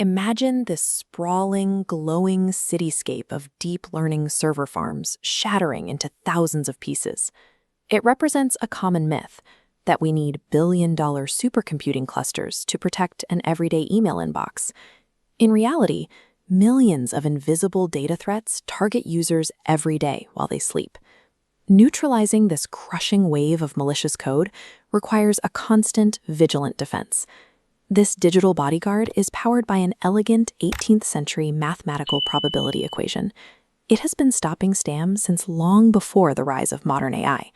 Imagine this sprawling, glowing cityscape of deep learning server farms shattering into thousands of pieces. It represents a common myth that we need billion-dollar supercomputing clusters to protect an everyday email inbox. In reality, millions of invisible data threats target users every day while they sleep. Neutralizing this crushing wave of malicious code requires a constant, vigilant defense. This digital bodyguard is powered by an elegant 18th century mathematical probability equation. It has been stopping spam since long before the rise of modern AI.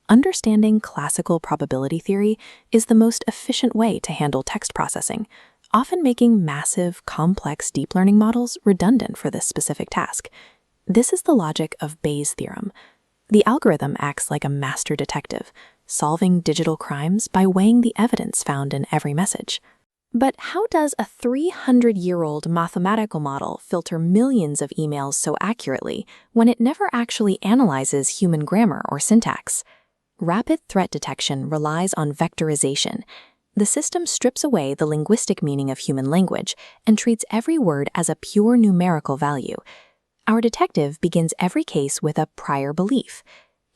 Understanding classical probability theory is the most efficient way to handle text processing, often making massive, complex deep learning models redundant for this specific task. This is the logic of Bayes' theorem. The algorithm acts like a master detective, solving digital crimes by weighing the evidence found in every message. But how does a 300-year-old mathematical model filter millions of emails so accurately when it never actually analyzes human grammar or syntax? Rapid threat detection relies on vectorization. The system strips away the linguistic meaning of human language and treats every word as a pure numerical value. Our detective begins every case with a prior belief.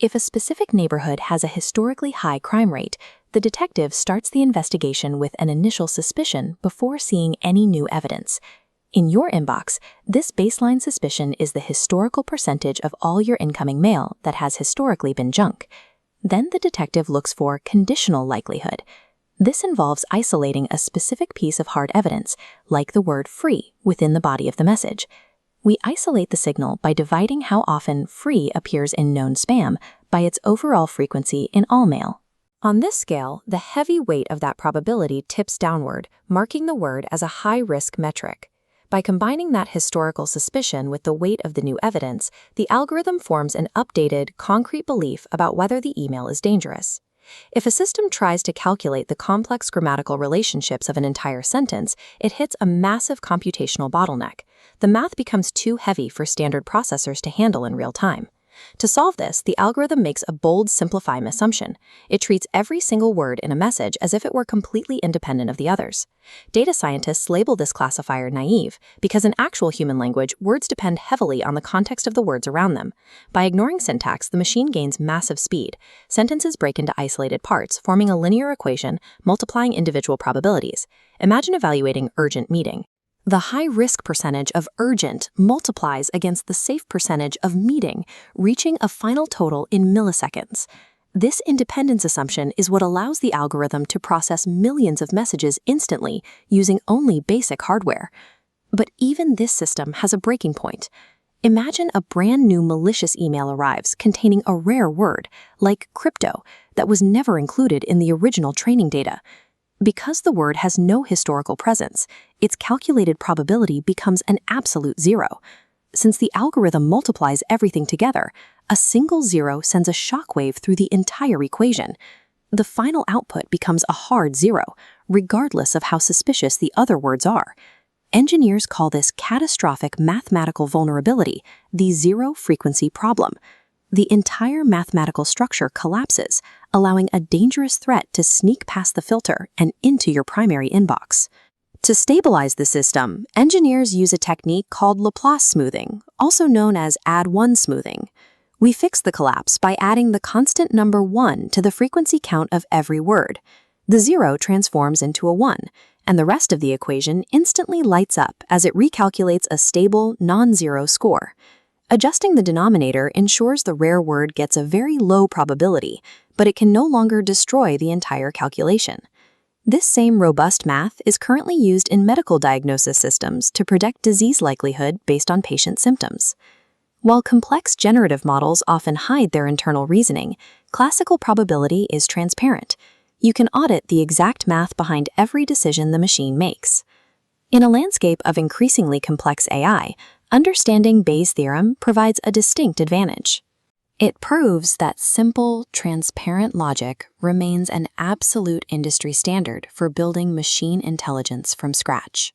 If a specific neighborhood has a historically high crime rate, the detective starts the investigation with an initial suspicion before seeing any new evidence. In your inbox, this baseline suspicion is the historical percentage of all your incoming mail that has historically been junk. Then the detective looks for conditional likelihood. This involves isolating a specific piece of hard evidence, like the word free, within the body of the message. We isolate the signal by dividing how often free appears in known spam by its overall frequency in all mail. On this scale, the heavy weight of that probability tips downward, marking the word as a high-risk metric. By combining that historical suspicion with the weight of the new evidence, the algorithm forms an updated, concrete belief about whether the email is dangerous. If a system tries to calculate the complex grammatical relationships of an entire sentence, it hits a massive computational bottleneck. The math becomes too heavy for standard processors to handle in real time. To solve this, the algorithm makes a bold, simplifying assumption. It treats every single word in a message as if it were completely independent of the others. Data scientists label this classifier naive because in actual human language, words depend heavily on the context of the words around them. By ignoring syntax, the machine gains massive speed. Sentences break into isolated parts, forming a linear equation, multiplying individual probabilities. Imagine evaluating urgent meeting. The high-risk percentage of urgent multiplies against the safe percentage of meeting, reaching a final total in milliseconds. This independence assumption is what allows the algorithm to process millions of messages instantly using only basic hardware. But even this system has a breaking point. Imagine a brand new malicious email arrives containing a rare word, like crypto, that was never included in the original training data. Because the word has no historical presence, its calculated probability becomes an absolute zero. Since the algorithm multiplies everything together, a single zero sends a shockwave through the entire equation. The final output becomes a hard zero, regardless of how suspicious the other words are. Engineers call this catastrophic mathematical vulnerability the zero-frequency problem. The entire mathematical structure collapses, allowing a dangerous threat to sneak past the filter and into your primary inbox. To stabilize the system, engineers use a technique called Laplace smoothing, also known as add-1 smoothing. We fix the collapse by adding the constant number 1 to the frequency count of every word. The 0 transforms into a 1, and the rest of the equation instantly lights up as it recalculates a stable, non-zero score. Adjusting the denominator ensures the rare word gets a very low probability, but it can no longer destroy the entire calculation. This same robust math is currently used in medical diagnosis systems to predict disease likelihood based on patient symptoms. While complex generative models often hide their internal reasoning, classical probability is transparent. You can audit the exact math behind every decision the machine makes. In a landscape of increasingly complex AI, understanding Bayes' theorem provides a distinct advantage. It proves that simple, transparent logic remains an absolute industry standard for building machine intelligence from scratch.